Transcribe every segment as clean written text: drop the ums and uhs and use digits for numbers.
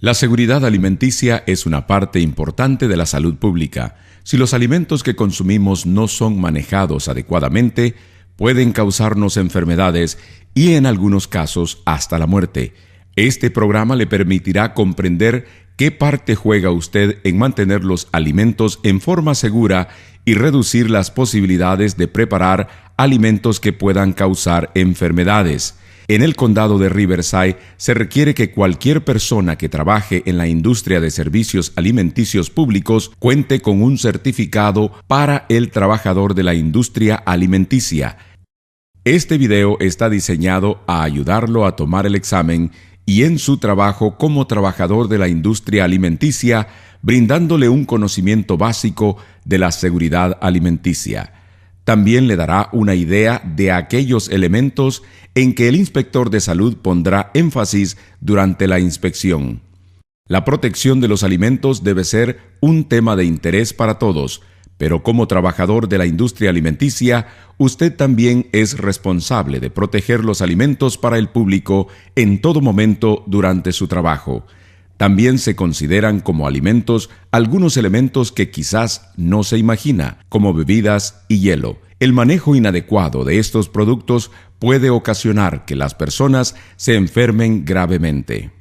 La seguridad alimenticia es una parte importante de la salud pública. Si los alimentos que consumimos no son manejados adecuadamente, pueden causarnos enfermedades y en algunos casos hasta la muerte. Este programa le permitirá comprender qué parte juega usted en mantener los alimentos en forma segura y reducir las posibilidades de preparar alimentos que puedan causar enfermedades. En el condado de Riverside se requiere que cualquier persona que trabaje en la industria de servicios alimenticios públicos cuente con un certificado para el trabajador de la industria alimenticia. Este video está diseñado a ayudarlo a tomar el examen y en su trabajo como trabajador de la industria alimenticia, brindándole un conocimiento básico de la seguridad alimenticia. También le dará una idea de aquellos elementos en que el inspector de salud pondrá énfasis durante la inspección. La protección de los alimentos debe ser un tema de interés para todos, pero como trabajador de la industria alimenticia, usted también es responsable de proteger los alimentos para el público en todo momento durante su trabajo. También se consideran como alimentos algunos elementos que quizás no se imagina, como bebidas y hielo. El manejo inadecuado de estos productos puede ocasionar que las personas se enfermen gravemente.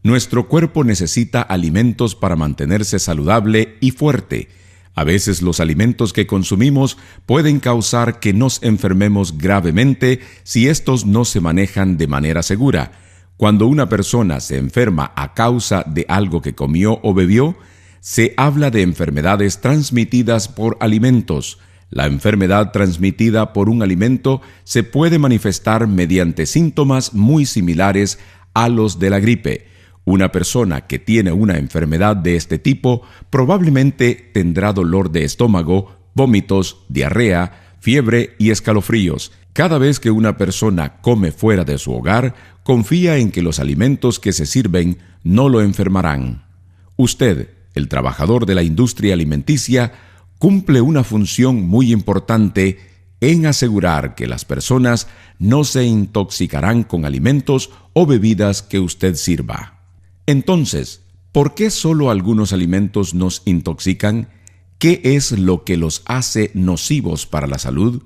Nuestro cuerpo necesita alimentos para mantenerse saludable y fuerte. A veces los alimentos que consumimos pueden causar que nos enfermemos gravemente si estos no se manejan de manera segura. Cuando una persona se enferma a causa de algo que comió o bebió, se habla de enfermedades transmitidas por alimentos. La enfermedad transmitida por un alimento se puede manifestar mediante síntomas muy similares a los de la gripe. Una persona que tiene una enfermedad de este tipo probablemente tendrá dolor de estómago, vómitos, diarrea, fiebre y escalofríos. Cada vez que una persona come fuera de su hogar, confía en que los alimentos que se sirven no lo enfermarán. Usted, el trabajador de la industria alimenticia, cumple una función muy importante en asegurar que las personas no se intoxicarán con alimentos o bebidas que usted sirva. Entonces, ¿por qué solo algunos alimentos nos intoxican? ¿Qué es lo que los hace nocivos para la salud?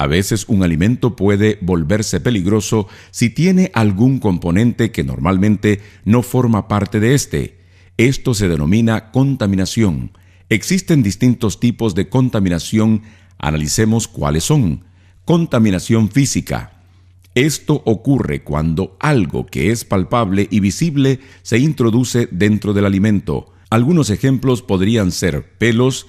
A veces un alimento puede volverse peligroso si tiene algún componente que normalmente no forma parte de este. Esto se denomina contaminación. Existen distintos tipos de contaminación. Analicemos cuáles son. Contaminación física. Esto ocurre cuando algo que es palpable y visible se introduce dentro del alimento. Algunos ejemplos podrían ser pelos,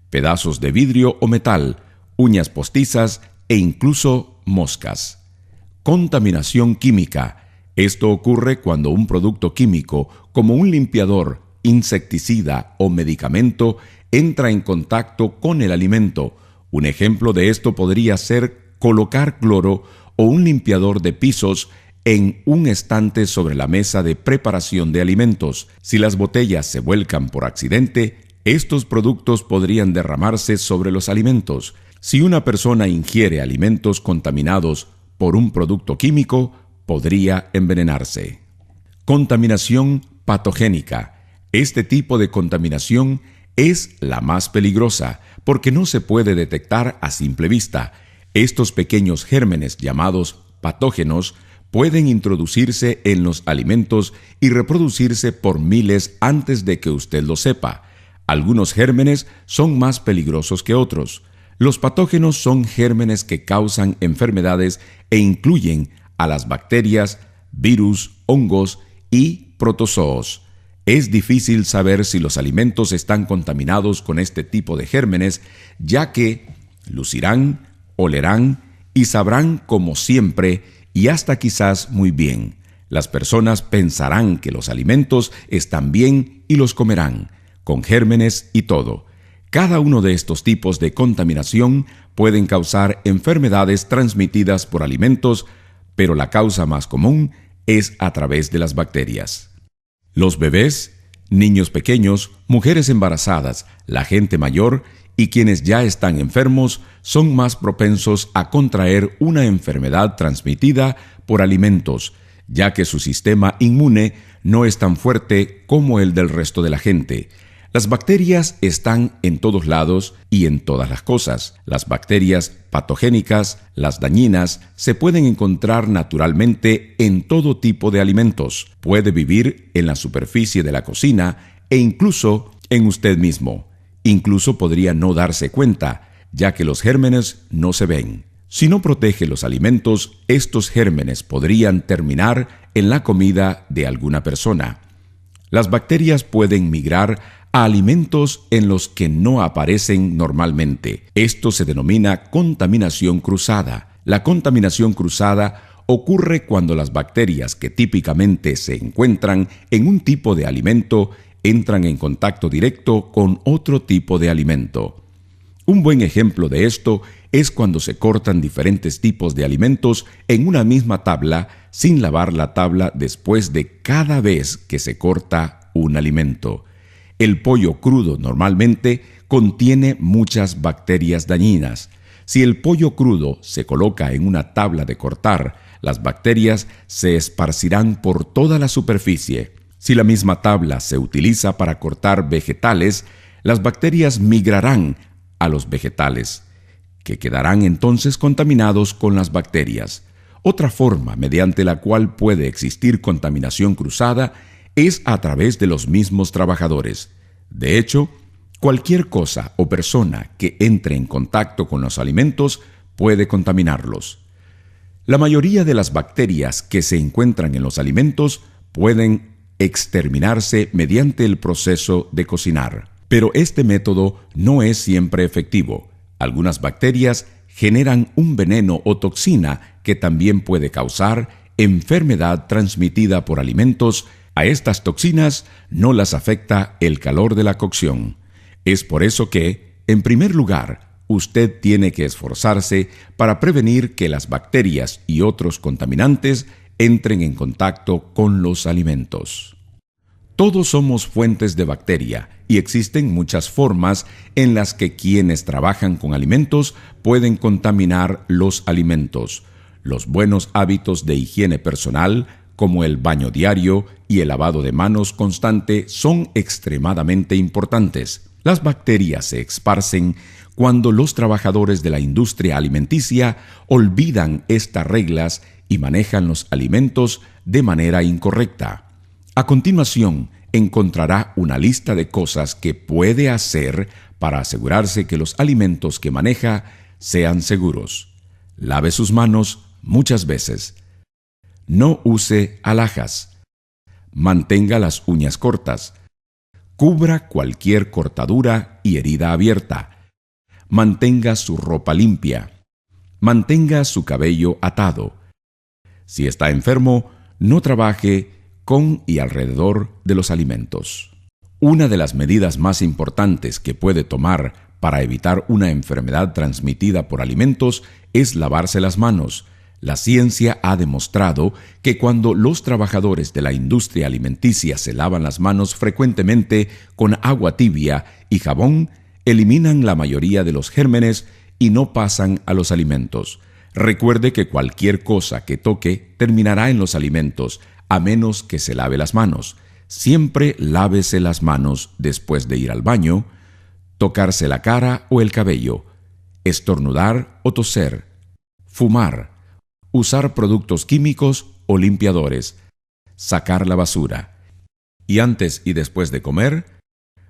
pedazos de vidrio o metal, uñas postizas e incluso moscas. Contaminación química. Esto ocurre cuando un producto químico, como un limpiador, insecticida o medicamento, entra en contacto con el alimento. Un ejemplo de esto podría ser colocar cloro o un limpiador de pisos en un estante sobre la mesa de preparación de alimentos. Si las botellas se vuelcan por accidente, estos productos podrían derramarse sobre los alimentos. Si una persona ingiere alimentos contaminados por un producto químico, podría envenenarse. Contaminación patogénica. Este tipo de contaminación es la más peligrosa porque no se puede detectar a simple vista. Estos pequeños gérmenes llamados patógenos pueden introducirse en los alimentos y reproducirse por miles antes de que usted lo sepa. Algunos gérmenes son más peligrosos que otros. Los patógenos son gérmenes que causan enfermedades e incluyen a las bacterias, virus, hongos y protozoos. Es difícil saber si los alimentos están contaminados con este tipo de gérmenes, ya que lucirán, olerán y sabrán como siempre y hasta quizás muy bien. Las personas pensarán que los alimentos están bien y los comerán, con gérmenes y todo. Cada uno de estos tipos de contaminación pueden causar enfermedades transmitidas por alimentos, pero la causa más común es a través de las bacterias. Los bebés, niños pequeños, mujeres embarazadas, la gente mayor y quienes ya están enfermos son más propensos a contraer una enfermedad transmitida por alimentos, ya que su sistema inmune no es tan fuerte como el del resto de la gente. Las bacterias están en todos lados y en todas las cosas. Las bacterias patogénicas, las dañinas, se pueden encontrar naturalmente en todo tipo de alimentos. Puede vivir en la superficie de la cocina e incluso en usted mismo. Incluso podría no darse cuenta, ya que los gérmenes no se ven. Si no protege los alimentos, estos gérmenes podrían terminar en la comida de alguna persona. Las bacterias pueden migrar a alimentos en los que no aparecen normalmente. Esto se denomina contaminación cruzada. La contaminación cruzada ocurre cuando las bacterias que típicamente se encuentran en un tipo de alimento entran en contacto directo con otro tipo de alimento. Un buen ejemplo de esto es cuando se cortan diferentes tipos de alimentos en una misma tabla sin lavar la tabla después de cada vez que se corta un alimento. El pollo crudo normalmente contiene muchas bacterias dañinas. Si el pollo crudo se coloca en una tabla de cortar, las bacterias se esparcirán por toda la superficie. Si la misma tabla se utiliza para cortar vegetales, las bacterias migrarán a los vegetales, que quedarán entonces contaminados con las bacterias. Otra forma mediante la cual puede existir contaminación cruzada es a través de los mismos trabajadores. De hecho, cualquier cosa o persona que entre en contacto con los alimentos puede contaminarlos. La mayoría de las bacterias que se encuentran en los alimentos pueden exterminarse mediante el proceso de cocinar. Pero este método no es siempre efectivo. Algunas bacterias generan un veneno o toxina que también puede causar enfermedad transmitida por alimentos. A estas toxinas no las afecta el calor de la cocción. Es por eso que, en primer lugar, usted tiene que esforzarse para prevenir que las bacterias y otros contaminantes entren en contacto con los alimentos. Todos somos fuentes de bacteria y existen muchas formas en las que quienes trabajan con alimentos pueden contaminar los alimentos. Los buenos hábitos de higiene personal, como el baño diario y el lavado de manos constante, son extremadamente importantes. Las bacterias se esparcen cuando los trabajadores de la industria alimenticia olvidan estas reglas y manejan los alimentos de manera incorrecta. A continuación, encontrará una lista de cosas que puede hacer para asegurarse que los alimentos que maneja sean seguros. Lave sus manos muchas veces. No use alhajas. Mantenga las uñas cortas. Cubra cualquier cortadura y herida abierta. Mantenga su ropa limpia. Mantenga su cabello atado. Si está enfermo, no trabaje con y alrededor de los alimentos. Una de las medidas más importantes que puede tomar para evitar una enfermedad transmitida por alimentos es lavarse las manos. La ciencia ha demostrado que cuando los trabajadores de la industria alimenticia se lavan las manos frecuentemente con agua tibia y jabón, eliminan la mayoría de los gérmenes y no pasan a los alimentos. Recuerde que cualquier cosa que toque terminará en los alimentos, a menos que se lave las manos. Siempre lávese las manos después de ir al baño, tocarse la cara o el cabello, estornudar o toser, fumar, usar productos químicos o limpiadores, sacar la basura. Y antes y después de comer,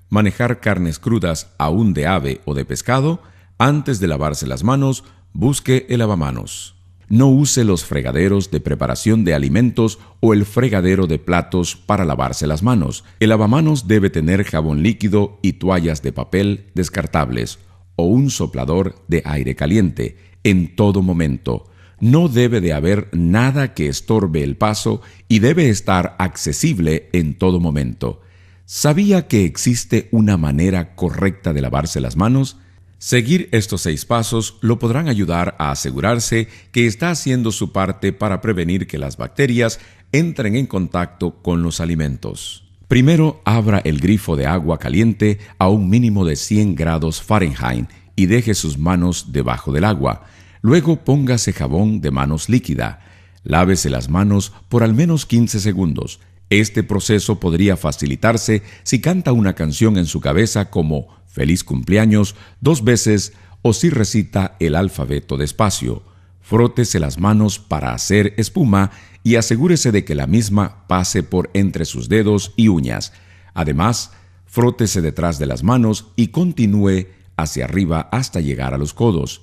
manejar carnes crudas aún de ave o de pescado. Antes de lavarse las manos, busque el lavamanos. No use los fregaderos de preparación de alimentos o el fregadero de platos para lavarse las manos. El lavamanos debe tener jabón líquido y toallas de papel descartables o un soplador de aire caliente en todo momento. No debe de haber nada que estorbe el paso y debe estar accesible en todo momento. ¿Sabía que existe una manera correcta de lavarse las manos? Seguir estos 6 pasos lo podrán ayudar a asegurarse que está haciendo su parte para prevenir que las bacterias entren en contacto con los alimentos. Primero, abra el grifo de agua caliente a un mínimo de 100 grados Fahrenheit y deje sus manos debajo del agua. Luego póngase jabón de manos líquida. Lávese las manos por al menos 15 segundos. Este proceso podría facilitarse si canta una canción en su cabeza como Feliz cumpleaños 2 veces o si recita el alfabeto despacio. Frótese las manos para hacer espuma y asegúrese de que la misma pase por entre sus dedos y uñas. Además, frótese detrás de las manos y continúe hacia arriba hasta llegar a los codos.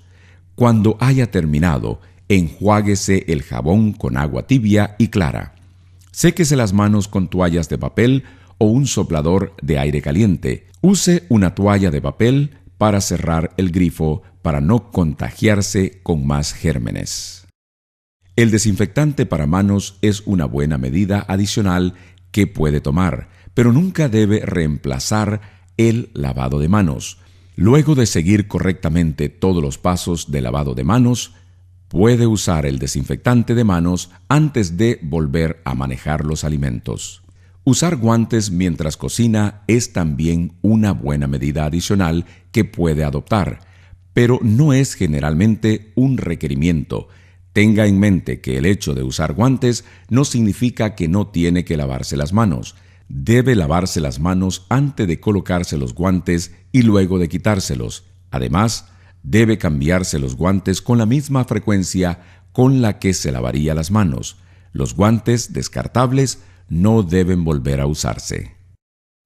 Cuando haya terminado, enjuáguese el jabón con agua tibia y clara. Séquese las manos con toallas de papel o un soplador de aire caliente. Use una toalla de papel para cerrar el grifo para no contagiarse con más gérmenes. El desinfectante para manos es una buena medida adicional que puede tomar, pero nunca debe reemplazar el lavado de manos. Luego de seguir correctamente todos los pasos de lavado de manos, puede usar el desinfectante de manos antes de volver a manejar los alimentos. Usar guantes mientras cocina es también una buena medida adicional que puede adoptar, pero no es generalmente un requerimiento. Tenga en mente que el hecho de usar guantes no significa que no tiene que lavarse las manos. Debe lavarse las manos antes de colocarse los guantes y luego de quitárselos. Además, debe cambiarse los guantes con la misma frecuencia con la que se lavaría las manos. Los guantes descartables no deben volver a usarse.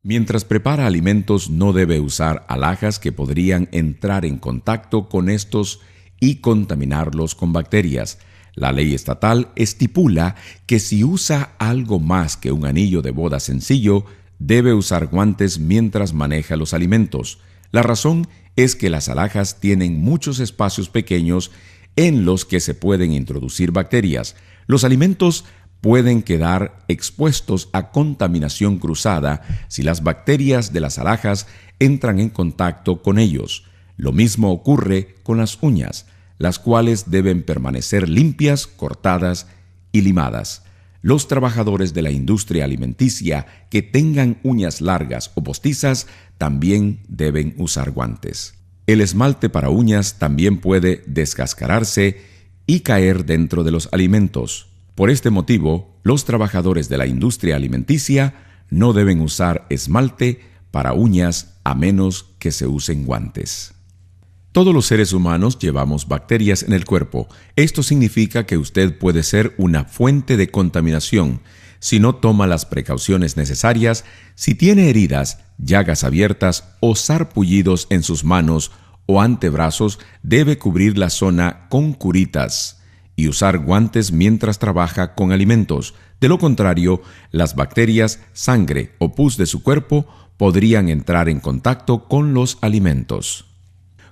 Mientras prepara alimentos, no debe usar alhajas que podrían entrar en contacto con estos y contaminarlos con bacterias. La ley estatal estipula que si usa algo más que un anillo de boda sencillo, debe usar guantes mientras maneja los alimentos. La razón es que las alhajas tienen muchos espacios pequeños en los que se pueden introducir bacterias. Los alimentos pueden quedar expuestos a contaminación cruzada si las bacterias de las alhajas entran en contacto con ellos. Lo mismo ocurre con las uñas, las cuales deben permanecer limpias, cortadas y limadas. Los trabajadores de la industria alimenticia que tengan uñas largas o postizas también deben usar guantes. El esmalte para uñas también puede descascararse y caer dentro de los alimentos. Por este motivo, los trabajadores de la industria alimenticia no deben usar esmalte para uñas a menos que se usen guantes. Todos los seres humanos llevamos bacterias en el cuerpo. Esto significa que usted puede ser una fuente de contaminación si no toma las precauciones necesarias, si tiene heridas, llagas abiertas o sarpullidos en sus manos o antebrazos, debe cubrir la zona con curitas y usar guantes mientras trabaja con alimentos. De lo contrario, las bacterias, sangre o pus de su cuerpo podrían entrar en contacto con los alimentos.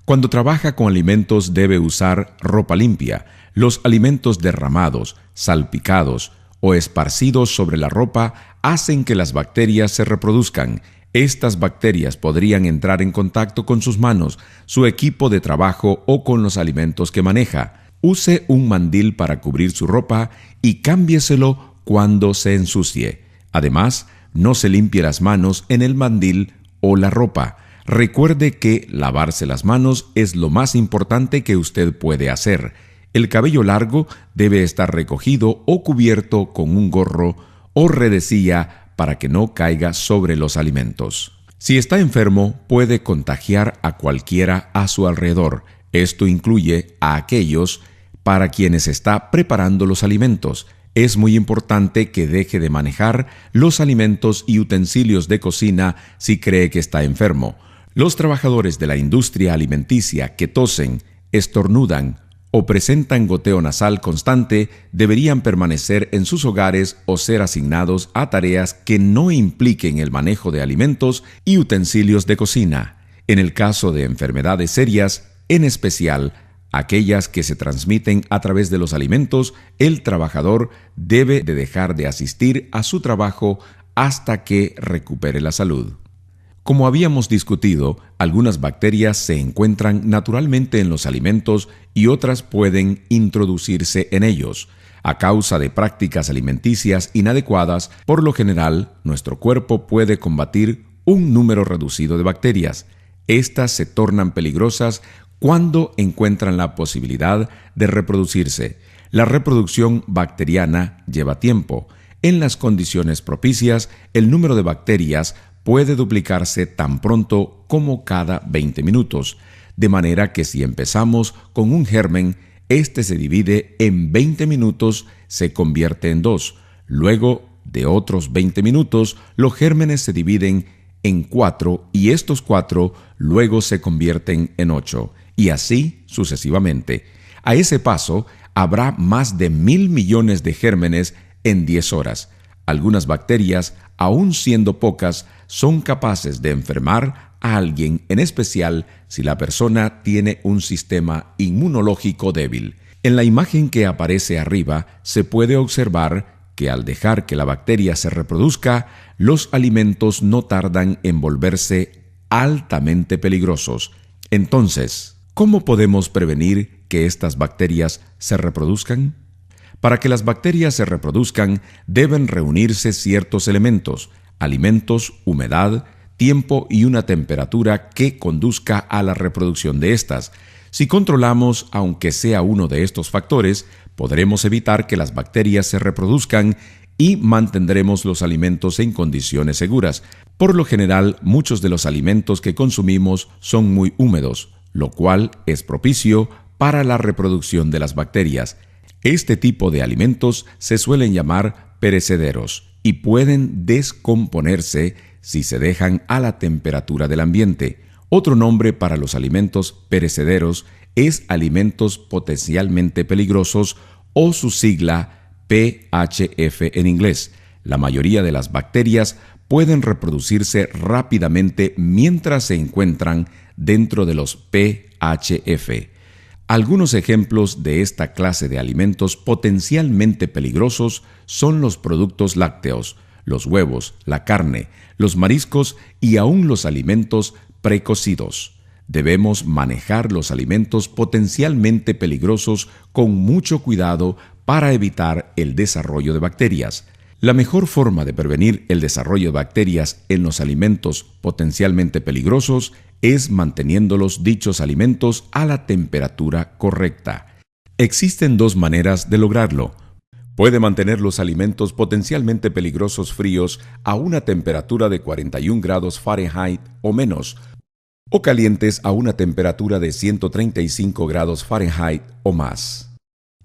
Cuando trabaja con alimentos debe usar ropa limpia. Los alimentos derramados, salpicados o esparcidos sobre la ropa hacen que las bacterias se reproduzcan. Estas bacterias podrían entrar en contacto con sus manos, su equipo de trabajo o con los alimentos que maneja. Use un mandil para cubrir su ropa y cámbieselo cuando se ensucie. Además, no se limpie las manos en el mandil o la ropa. Recuerde que lavarse las manos es lo más importante que usted puede hacer. El cabello largo debe estar recogido o cubierto con un gorro o redecilla para que no caiga sobre los alimentos. Si está enfermo, puede contagiar a cualquiera a su alrededor. Esto incluye a aquellos para quienes está preparando los alimentos. Es muy importante que deje de manejar los alimentos y utensilios de cocina si cree que está enfermo. Los trabajadores de la industria alimenticia que tosen, estornudan o presentan goteo nasal constante deberían permanecer en sus hogares o ser asignados a tareas que no impliquen el manejo de alimentos y utensilios de cocina. En el caso de enfermedades serias, en especial aquellas que se transmiten a través de los alimentos, el trabajador debe de dejar de asistir a su trabajo hasta que recupere la salud. Como habíamos discutido, algunas bacterias se encuentran naturalmente en los alimentos y otras pueden introducirse en ellos. A causa de prácticas alimenticias inadecuadas, por lo general, nuestro cuerpo puede combatir un número reducido de bacterias. Estas se tornan peligrosas cuando encuentran la posibilidad de reproducirse. La reproducción bacteriana lleva tiempo. en las condiciones propicias, el número de bacterias puede duplicarse tan pronto como cada 20 minutos, de manera que si empezamos con un germen, este se divide en 20 minutos, se convierte en 2. Luego de otros 20 minutos, los gérmenes se dividen en 4 y estos 4 luego se convierten en 8, y así sucesivamente. A ese paso, habrá más de 1.000 millones de gérmenes en 10 horas. Algunas bacterias, aun siendo pocas, son capaces de enfermar a alguien, en especial si la persona tiene un sistema inmunológico débil. En la imagen que aparece arriba se puede observar que al dejar que la bacteria se reproduzca, los alimentos no tardan en volverse altamente peligrosos. Entonces, ¿cómo podemos prevenir que estas bacterias se reproduzcan? Para que las bacterias se reproduzcan, deben reunirse ciertos elementos: alimentos, humedad, tiempo y una temperatura que conduzca a la reproducción de estas. Si controlamos, aunque sea uno de estos factores, podremos evitar que las bacterias se reproduzcan y mantendremos los alimentos en condiciones seguras. Por lo general, muchos de los alimentos que consumimos son muy húmedos, lo cual es propicio para la reproducción de las bacterias. Este tipo de alimentos se suelen llamar perecederos y pueden descomponerse si se dejan a la temperatura del ambiente. Otro nombre para los alimentos perecederos es alimentos potencialmente peligrosos, o su sigla PHF en inglés. La mayoría de las bacterias pueden reproducirse rápidamente mientras se encuentran dentro de los PHF. Algunos ejemplos de esta clase de alimentos potencialmente peligrosos son los productos lácteos, los huevos, la carne, los mariscos y aún los alimentos precocidos. Debemos manejar los alimentos potencialmente peligrosos con mucho cuidado para evitar el desarrollo de bacterias. La mejor forma de prevenir el desarrollo de bacterias en los alimentos potencialmente peligrosos es manteniendo dichos alimentos a la temperatura correcta. Existen 2 maneras de lograrlo. Puede mantener los alimentos potencialmente peligrosos fríos a una temperatura de 41 grados Fahrenheit o menos, o calientes a una temperatura de 135 grados Fahrenheit o más.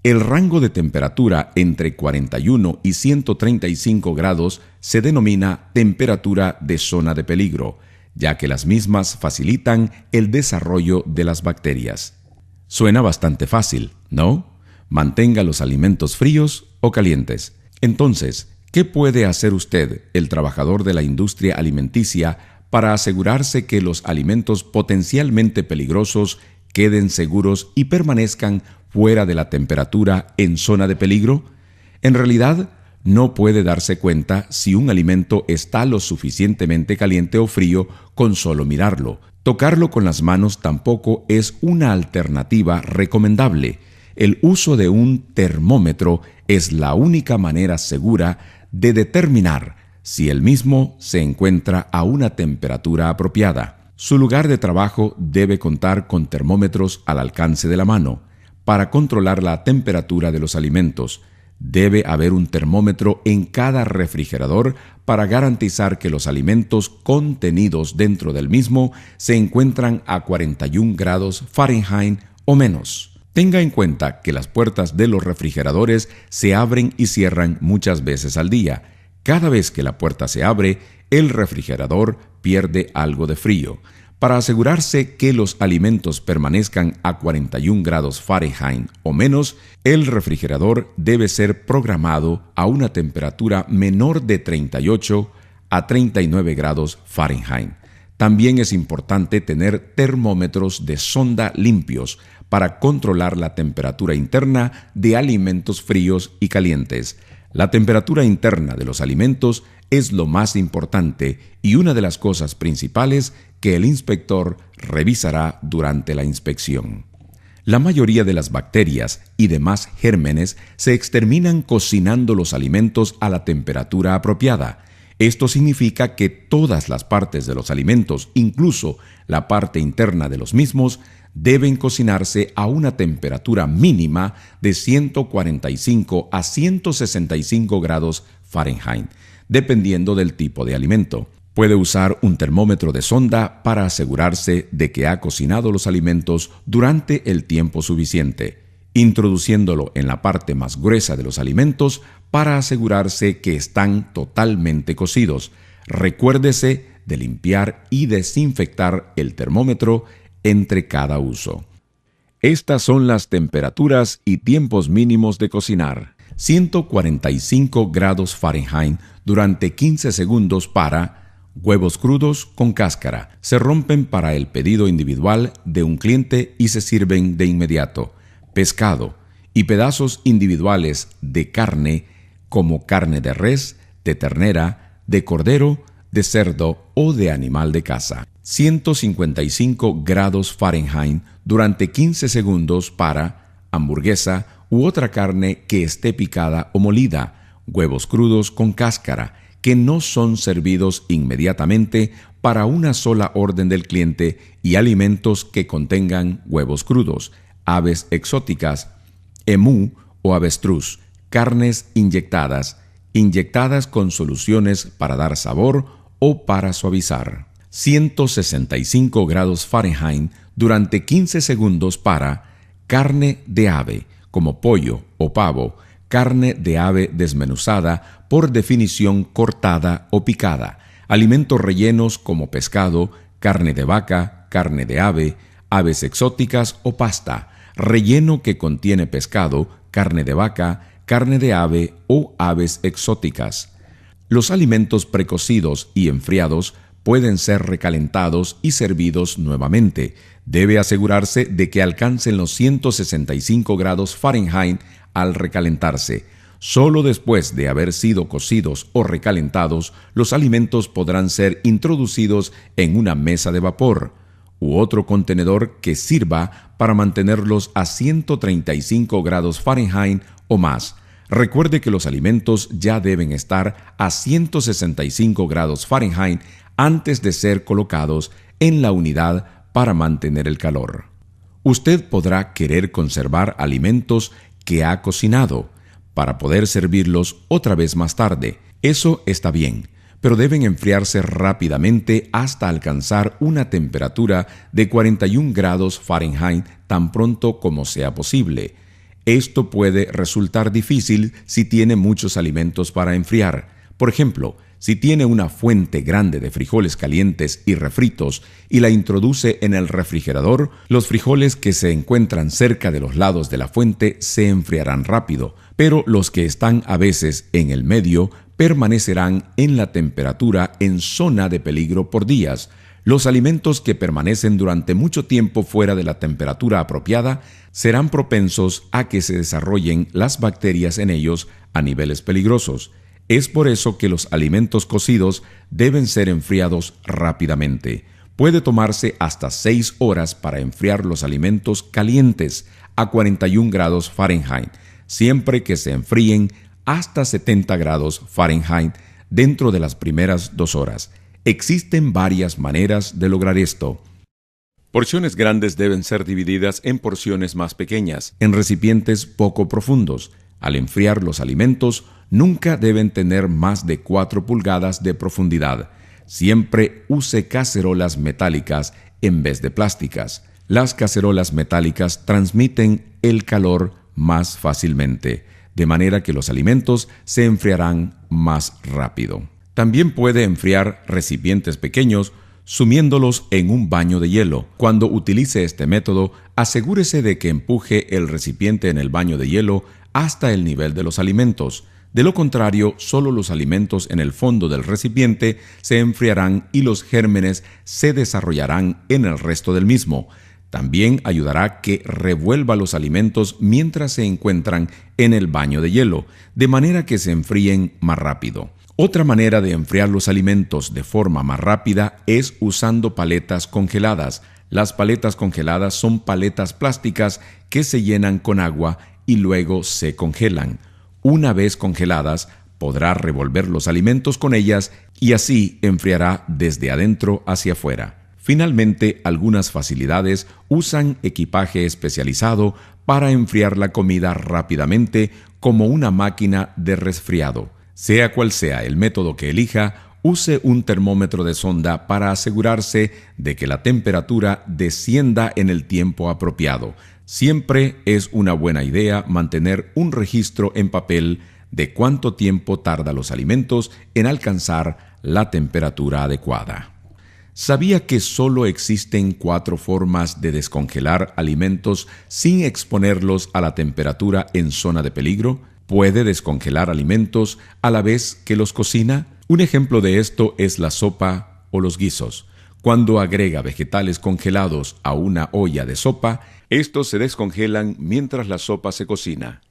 El rango de temperatura entre 41 y 135 grados se denomina temperatura de zona de peligro, ya que las mismas facilitan el desarrollo de las bacterias. Suena bastante fácil, ¿no? Mantenga los alimentos fríos o calientes. Entonces, ¿qué puede hacer usted, el trabajador de la industria alimenticia, para asegurarse que los alimentos potencialmente peligrosos queden seguros y permanezcan fuera de la temperatura en zona de peligro? En realidad, no puede darse cuenta si un alimento está lo suficientemente caliente o frío con solo mirarlo. Tocarlo con las manos tampoco es una alternativa recomendable. El uso de un termómetro es la única manera segura de determinar si el mismo se encuentra a una temperatura apropiada. Su lugar de trabajo debe contar con termómetros al alcance de la mano. Para controlar la temperatura de los alimentos, debe haber un termómetro en cada refrigerador para garantizar que los alimentos contenidos dentro del mismo se encuentran a 41 grados Fahrenheit o menos. Tenga en cuenta que las puertas de los refrigeradores se abren y cierran muchas veces al día. Cada vez que la puerta se abre, el refrigerador pierde algo de frío. Para asegurarse que los alimentos permanezcan a 41 grados Fahrenheit o menos, el refrigerador debe ser programado a una temperatura menor de 38 a 39 grados Fahrenheit. También es importante tener termómetros de sonda limpios para controlar la temperatura interna de alimentos fríos y calientes. La temperatura interna de los alimentos es lo más importante y una de las cosas principales que el inspector revisará durante la inspección. La mayoría de las bacterias y demás gérmenes se exterminan cocinando los alimentos a la temperatura apropiada. Esto significa que todas las partes de los alimentos, incluso la parte interna de los mismos, deben cocinarse a una temperatura mínima de 145 a 165 grados Fahrenheit, dependiendo del tipo de alimento. Puede usar un termómetro de sonda para asegurarse de que ha cocinado los alimentos durante el tiempo suficiente, introduciéndolo en la parte más gruesa de los alimentos para asegurarse que están totalmente cocidos. Recuérdese de limpiar y desinfectar el termómetro entre cada uso. Estas son las temperaturas y tiempos mínimos de cocinar. 145 grados Fahrenheit durante 15 segundos para huevos crudos con cáscara. Se rompen para el pedido individual de un cliente y se sirven de inmediato. Pescado y pedazos individuales de carne como carne de res, de ternera, de cordero, de cerdo o de animal de caza. 155 grados Fahrenheit durante 15 segundos para hamburguesa u otra carne que esté picada o molida, huevos crudos con cáscara, que no son servidos inmediatamente para una sola orden del cliente, y alimentos que contengan huevos crudos, aves exóticas, emú o avestruz, carnes inyectadas con soluciones para dar sabor o para suavizar. 165 grados Fahrenheit durante 15 segundos para carne de ave, como pollo o pavo, carne de ave desmenuzada, por definición cortada o picada, alimentos rellenos como pescado, carne de vaca, carne de ave, aves exóticas o pasta, relleno que contiene pescado, carne de vaca, carne de ave o aves exóticas. Los alimentos precocidos y enfriados pueden ser recalentados y servidos nuevamente. Debe asegurarse de que alcancen los 165 grados Fahrenheit al recalentarse. Solo después de haber sido cocidos o recalentados, los alimentos podrán ser introducidos en una mesa de vapor u otro contenedor que sirva para mantenerlos a 135 grados Fahrenheit o más. Recuerde que los alimentos ya deben estar a 165 grados Fahrenheit antes de ser colocados en la unidad para mantener el calor. Usted podrá querer conservar alimentos que ha cocinado para poder servirlos otra vez más tarde. Eso está bien, pero deben enfriarse rápidamente hasta alcanzar una temperatura de 41 grados Fahrenheit tan pronto como sea posible. Esto puede resultar difícil si tiene muchos alimentos para enfriar. Por ejemplo, si tiene una fuente grande de frijoles calientes y refritos y la introduce en el refrigerador, los frijoles que se encuentran cerca de los lados de la fuente se enfriarán rápido, pero los que están a veces en el medio permanecerán en la temperatura en zona de peligro por días. Los alimentos que permanecen durante mucho tiempo fuera de la temperatura apropiada serán propensos a que se desarrollen las bacterias en ellos a niveles peligrosos. Es por eso que los alimentos cocidos deben ser enfriados rápidamente. Puede tomarse hasta 6 horas para enfriar los alimentos calientes a 41 grados Fahrenheit, siempre que se enfríen hasta 70 grados Fahrenheit dentro de las primeras 2 horas. Existen varias maneras de lograr esto. Porciones grandes deben ser divididas en porciones más pequeñas, en recipientes poco profundos. Al enfriar los alimentos, nunca deben tener más de 4 pulgadas de profundidad. Siempre use cacerolas metálicas en vez de plásticas. Las cacerolas metálicas transmiten el calor más fácilmente, de manera que los alimentos se enfriarán más rápido. También puede enfriar recipientes pequeños sumiéndolos en un baño de hielo. Cuando utilice este método, asegúrese de que empuje el recipiente en el baño de hielo hasta el nivel de los alimentos. De lo contrario, solo los alimentos en el fondo del recipiente se enfriarán y los gérmenes se desarrollarán en el resto del mismo. También ayudará a que revuelva los alimentos mientras se encuentran en el baño de hielo, de manera que se enfríen más rápido. Otra manera de enfriar los alimentos de forma más rápida es usando paletas congeladas. Las paletas congeladas son paletas plásticas que se llenan con agua y luego se congelan. Una vez congeladas, Podrá revolver los alimentos con ellas y así enfriará desde adentro hacia afuera. Finalmente, algunas facilidades usan equipaje especializado para enfriar la comida rápidamente, como una máquina de resfriado. Sea cual sea el método que elija, use un termómetro de sonda para asegurarse de que la temperatura descienda en el tiempo apropiado. Siempre es una buena idea mantener un registro en papel de cuánto tiempo tardan los alimentos en alcanzar la temperatura adecuada. ¿Sabía que solo existen 4 formas de descongelar alimentos sin exponerlos a la temperatura en zona de peligro? ¿Puede descongelar alimentos a la vez que los cocina? Un ejemplo de esto es la sopa o los guisos. Cuando agrega vegetales congelados a una olla de sopa, estos se descongelan mientras la sopa se cocina.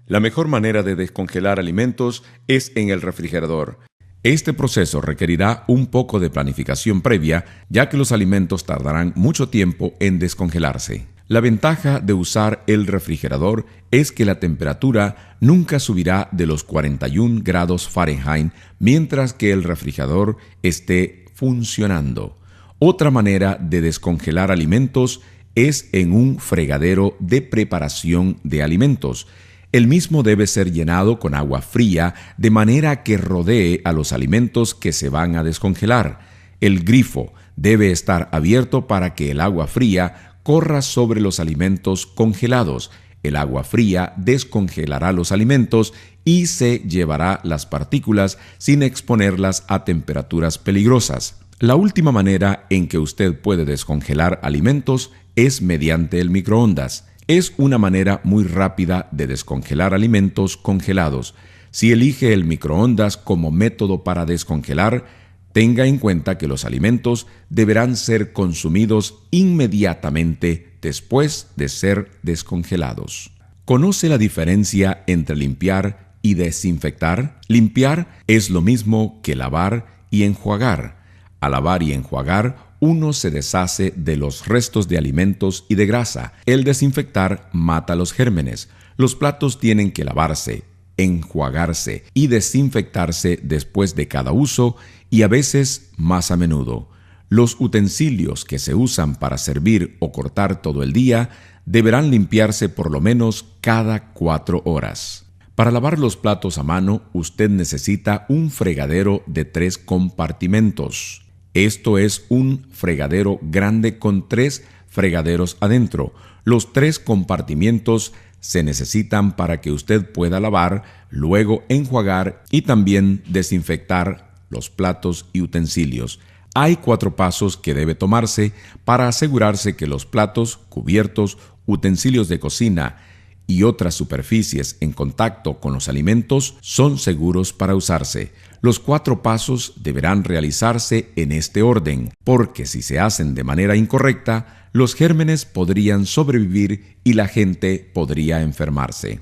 La mejor manera de descongelar alimentos es en el refrigerador. Este proceso requerirá un poco de planificación previa, ya que los alimentos tardarán mucho tiempo en descongelarse. La ventaja de usar el refrigerador es que la temperatura nunca subirá de los 41 grados Fahrenheit mientras que el refrigerador esté funcionando. Otra manera de descongelar alimentos es en un fregadero de preparación de alimentos. El mismo debe ser llenado con agua fría de manera que rodee a los alimentos que se van a descongelar. El grifo debe estar abierto para que el agua fría corra sobre los alimentos congelados. El agua fría descongelará los alimentos y se llevará las partículas sin exponerlas a temperaturas peligrosas. La última manera en que usted puede descongelar alimentos es mediante el microondas. Es una manera muy rápida de descongelar alimentos congelados. Si elige el microondas como método para descongelar, tenga en cuenta que los alimentos deberán ser consumidos inmediatamente después de ser descongelados. ¿Conoce la diferencia entre limpiar y desinfectar? Limpiar es lo mismo que lavar y enjuagar. Al lavar y enjuagar, uno se deshace de los restos de alimentos y de grasa. El desinfectar mata los gérmenes. Los platos tienen que lavarse, enjuagarse y desinfectarse después de cada uso y a veces más a menudo. Los utensilios que se usan para servir o cortar todo el día deberán limpiarse por lo menos cada 4 horas. Para lavar los platos a mano, usted necesita un fregadero de 3 compartimentos. Esto es un fregadero grande con 3 fregaderos adentro. Los 3 compartimientos se necesitan para que usted pueda lavar, luego enjuagar y también desinfectar los platos y utensilios. Hay 4 pasos que debe tomarse para asegurarse que los platos, cubiertos, utensilios de cocina y otras superficies en contacto con los alimentos son seguros para usarse. Los 4 pasos deberán realizarse en este orden, porque si se hacen de manera incorrecta, los gérmenes podrían sobrevivir y la gente podría enfermarse.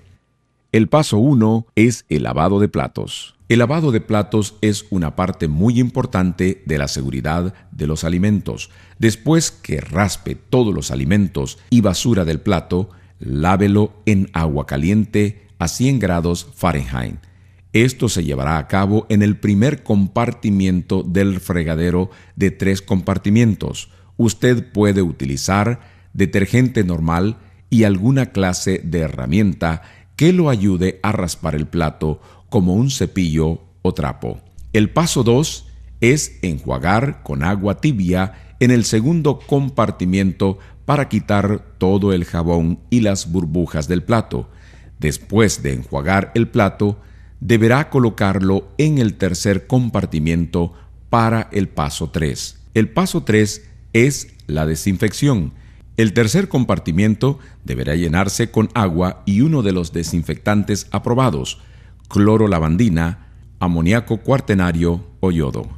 El paso 1 es el lavado de platos. El lavado de platos es una parte muy importante de la seguridad de los alimentos. Después que raspe todos los alimentos y basura del plato, lávelo en agua caliente a 100 grados Fahrenheit. Esto se llevará a cabo en el primer compartimiento del fregadero de 3 compartimientos. Usted puede utilizar detergente normal y alguna clase de herramienta que lo ayude a raspar el plato, como un cepillo o trapo. El paso 2 es enjuagar con agua tibia en el segundo compartimiento para quitar todo el jabón y las burbujas del plato. Después de enjuagar el plato, deberá colocarlo en el tercer compartimiento para el paso 3. El paso 3 es la desinfección. El tercer compartimiento deberá llenarse con agua y uno de los desinfectantes aprobados: cloro-lavandina, amoníaco cuaternario o yodo.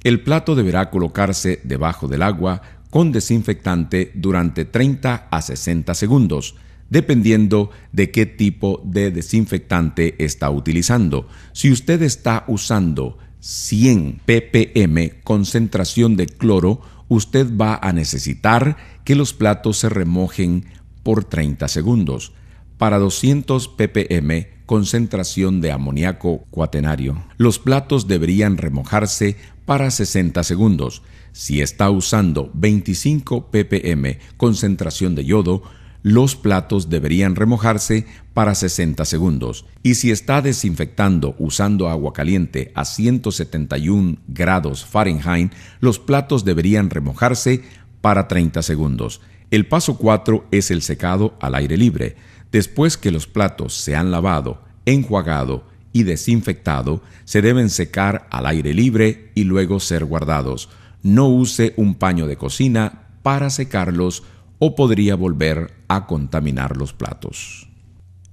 El plato deberá colocarse debajo del agua con desinfectante durante 30 a 60 segundos, dependiendo de qué tipo de desinfectante está utilizando. Si usted está usando 100 ppm concentración de cloro, usted va a necesitar que los platos se remojen por 30 segundos. para 200 ppm concentración de amoníaco cuaternario. Los platos deberían remojarse para 60 segundos. Si está usando 25 ppm concentración de yodo, los platos deberían remojarse para 60 segundos. Y si está desinfectando usando agua caliente a 171 grados Fahrenheit, los platos deberían remojarse para 30 segundos. El paso 4 es el secado al aire libre. Después que los platos se han lavado, enjuagado y desinfectado, se deben secar al aire libre y luego ser guardados. No use un paño de cocina para secarlos o podría volver a contaminar los platos.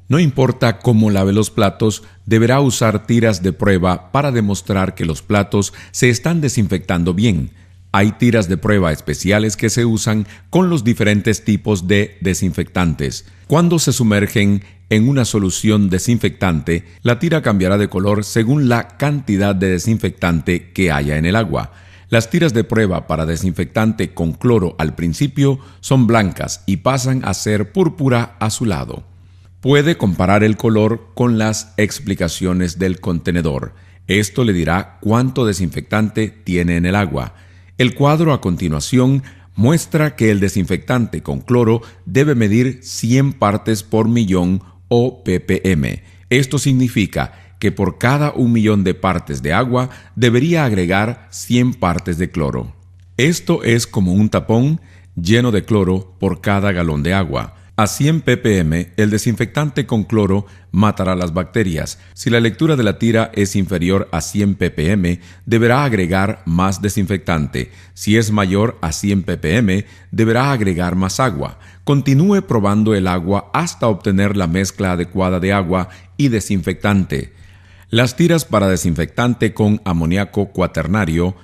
No importa cómo lave los platos, deberá usar tiras de prueba para demostrar que los platos se están desinfectando bien. Hay tiras de prueba especiales que se usan con los diferentes tipos de desinfectantes. Cuando se sumergen en una solución desinfectante, la tira cambiará de color según la cantidad de desinfectante que haya en el agua. Las tiras de prueba para desinfectante con cloro al principio son blancas y pasan a ser púrpura azulado. Puede comparar el color con las explicaciones del contenedor. Esto le dirá cuánto desinfectante tiene en el agua. El cuadro a continuación muestra que el desinfectante con cloro debe medir 100 partes por millón o ppm. Esto significa que por cada 1.000.000 de partes de agua debería agregar 100 partes de cloro. Esto es como un tapón lleno de cloro por cada galón de agua. A 100 ppm, el desinfectante con cloro matará las bacterias. Si la lectura de la tira es inferior a 100 ppm, deberá agregar más desinfectante. Si es mayor a 100 ppm, deberá agregar más agua. Continúe probando el agua hasta obtener la mezcla adecuada de agua y desinfectante. Las tiras para desinfectante con amoníaco cuaternario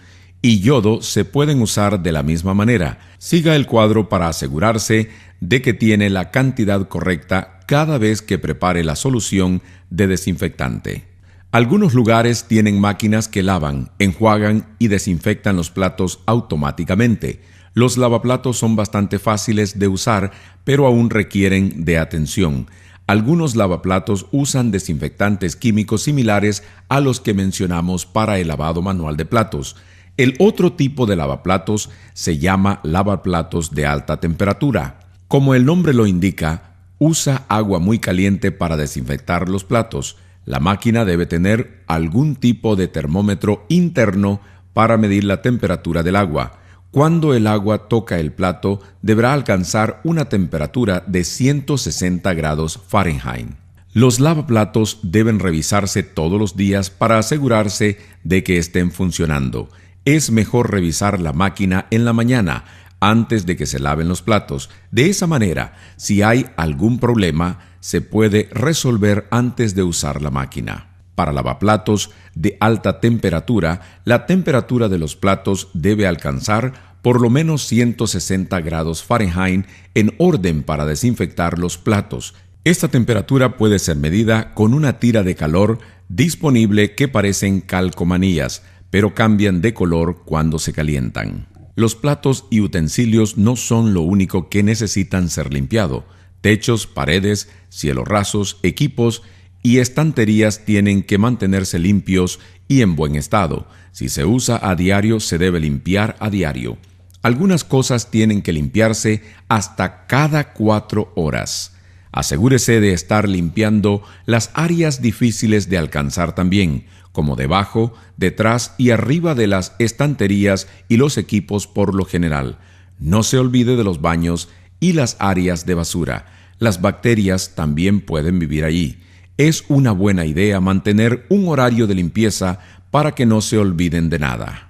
y yodo se pueden usar de la misma manera. Siga el cuadro para asegurarse de que tiene la cantidad correcta cada vez que prepare la solución de desinfectante. Algunos lugares tienen máquinas que lavan, enjuagan y desinfectan los platos automáticamente. Los lavaplatos son bastante fáciles de usar, pero aún requieren de atención. Algunos lavaplatos usan desinfectantes químicos similares a los que mencionamos para el lavado manual de platos. El otro tipo de lavaplatos se llama lavaplatos de alta temperatura. Como el nombre lo indica, usa agua muy caliente para desinfectar los platos. La máquina debe tener algún tipo de termómetro interno para medir la temperatura del agua. Cuando el agua toca el plato, deberá alcanzar una temperatura de 160 grados Fahrenheit. Los lavaplatos deben revisarse todos los días para asegurarse de que estén funcionando. Es mejor revisar la máquina en la mañana, antes de que se laven los platos. De esa manera, si hay algún problema, se puede resolver antes de usar la máquina. Para lavaplatos de alta temperatura, la temperatura de los platos debe alcanzar por lo menos 160 grados Fahrenheit en orden para desinfectar los platos. Esta temperatura puede ser medida con una tira de calor disponible que parecen calcomanías, pero cambian de color cuando se calientan. Los platos y utensilios no son lo único que necesitan ser limpiado. Techos, paredes, cielos rasos, equipos y estanterías tienen que mantenerse limpios y en buen estado. Si se usa a diario, se debe limpiar a diario. Algunas cosas tienen que limpiarse hasta cada 4 horas. Asegúrese de estar limpiando las áreas difíciles de alcanzar también, como debajo, detrás y arriba de las estanterías y los equipos por lo general. No se olvide de los baños y las áreas de basura. Las bacterias también pueden vivir allí. Es una buena idea mantener un horario de limpieza para que no se olviden de nada.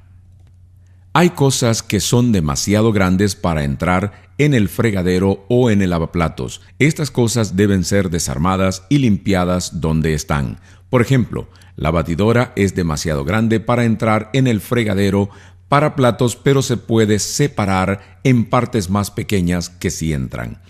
Hay cosas que son demasiado grandes para entrar en el fregadero o en el lavaplatos. Estas cosas deben ser desarmadas y limpiadas donde están. Por ejemplo, la batidora es demasiado grande para entrar en el fregadero para platos, pero se puede separar en partes más pequeñas que sí entran.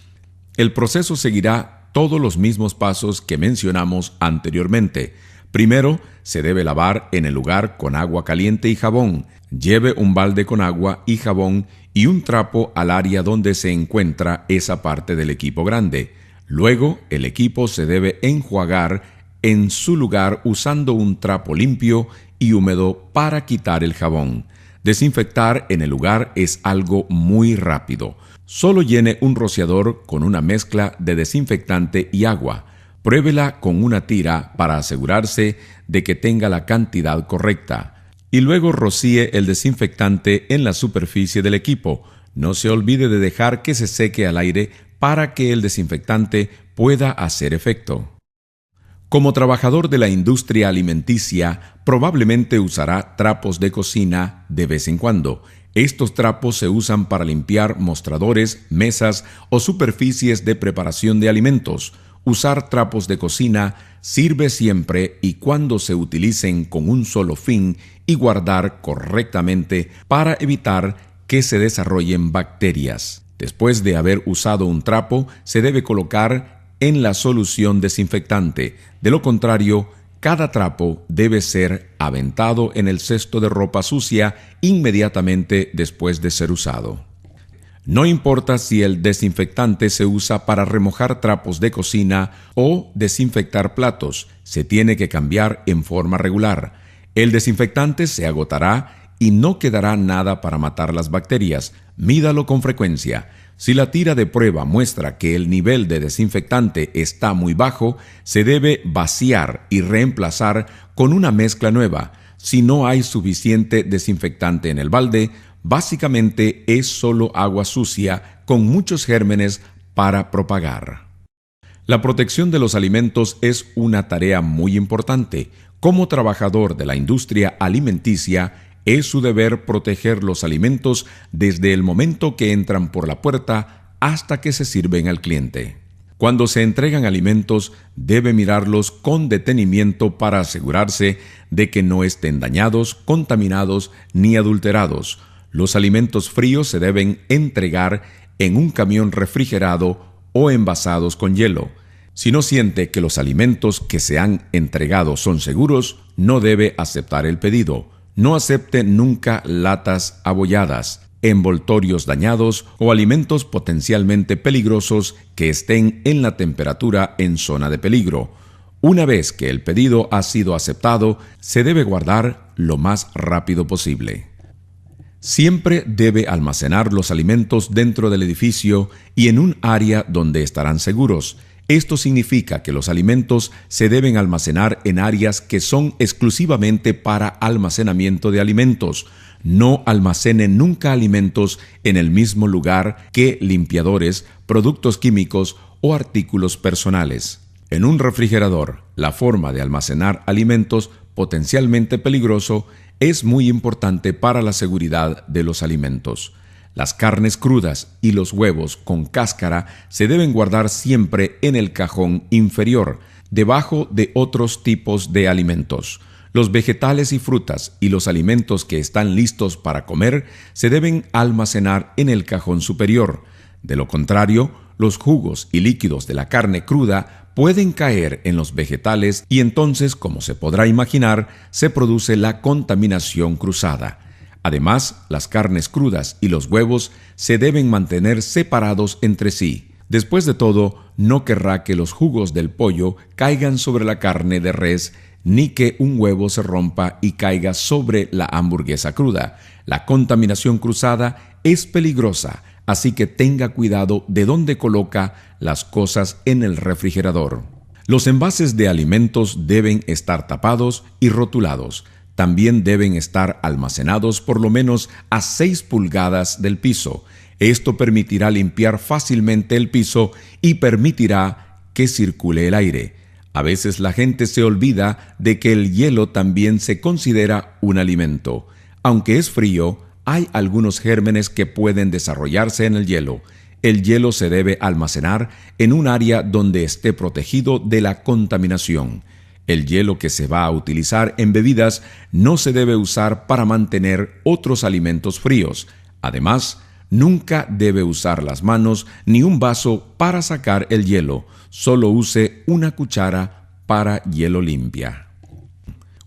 El proceso seguirá todos los mismos pasos que mencionamos anteriormente. Primero, se debe lavar en el lugar con agua caliente y jabón. Lleve un balde con agua y jabón y un trapo al área donde se encuentra esa parte del equipo grande. Luego, el equipo se debe enjuagar en su lugar usando un trapo limpio y húmedo para quitar el jabón. Desinfectar en el lugar es algo muy rápido. Solo llene un rociador con una mezcla de desinfectante y agua. Pruébela con una tira para asegurarse de que tenga la cantidad correcta. Y luego rocíe el desinfectante en la superficie del equipo. No se olvide de dejar que se seque al aire para que el desinfectante pueda hacer efecto. Como trabajador de la industria alimenticia, probablemente usará trapos de cocina de vez en cuando. Estos trapos se usan para limpiar mostradores, mesas o superficies de preparación de alimentos. Usar trapos de cocina sirve siempre y cuando se utilicen con un solo fin y guardar correctamente para evitar que se desarrollen bacterias. Después de haber usado un trapo, se debe colocar en la solución desinfectante. De lo contrario, cada trapo debe ser aventado en el cesto de ropa sucia inmediatamente después de ser usado. No importa si el desinfectante se usa para remojar trapos de cocina o desinfectar platos, se tiene que cambiar en forma regular. El desinfectante se agotará y no quedará nada para matar las bacterias. Mídalo con frecuencia. Si la tira de prueba muestra que el nivel de desinfectante está muy bajo, se debe vaciar y reemplazar con una mezcla nueva. Si no hay suficiente desinfectante en el balde, básicamente es solo agua sucia con muchos gérmenes para propagar. La protección de los alimentos es una tarea muy importante. Como trabajador de la industria alimenticia, es su deber proteger los alimentos desde el momento que entran por la puerta hasta que se sirven al cliente. Cuando se entregan alimentos, debe mirarlos con detenimiento para asegurarse de que no estén dañados, contaminados ni adulterados. Los alimentos fríos se deben entregar en un camión refrigerado o envasados con hielo. Si no siente que los alimentos que se han entregado son seguros, no debe aceptar el pedido. No acepte nunca latas abolladas, envoltorios dañados o alimentos potencialmente peligrosos que estén en la temperatura en zona de peligro. Una vez que el pedido ha sido aceptado, se debe guardar lo más rápido posible. Siempre debe almacenar los alimentos dentro del edificio y en un área donde estarán seguros. Esto significa que los alimentos se deben almacenar en áreas que son exclusivamente para almacenamiento de alimentos. No almacene nunca alimentos en el mismo lugar que limpiadores, productos químicos o artículos personales. En un refrigerador, la forma de almacenar alimentos potencialmente peligroso es muy importante para la seguridad de los alimentos. Las carnes crudas y los huevos con cáscara se deben guardar siempre en el cajón inferior, debajo de otros tipos de alimentos. Los vegetales y frutas y los alimentos que están listos para comer se deben almacenar en el cajón superior. De lo contrario, los jugos y líquidos de la carne cruda pueden caer en los vegetales y entonces, como se podrá imaginar, se produce la contaminación cruzada. Además, las carnes crudas y los huevos se deben mantener separados entre sí. Después de todo, no querrá que los jugos del pollo caigan sobre la carne de res, ni que un huevo se rompa y caiga sobre la hamburguesa cruda. La contaminación cruzada es peligrosa, así que tenga cuidado de dónde coloca las cosas en el refrigerador. Los envases de alimentos deben estar tapados y rotulados. También deben estar almacenados por lo menos a 6 pulgadas del piso. Esto permitirá limpiar fácilmente el piso y permitirá que circule el aire. A veces la gente se olvida de que el hielo también se considera un alimento. Aunque es frío, hay algunos gérmenes que pueden desarrollarse en el hielo. El hielo se debe almacenar en un área donde esté protegido de la contaminación. El hielo que se va a utilizar en bebidas no se debe usar para mantener otros alimentos fríos. Además, nunca debe usar las manos ni un vaso para sacar el hielo. Solo use una cuchara para hielo limpia.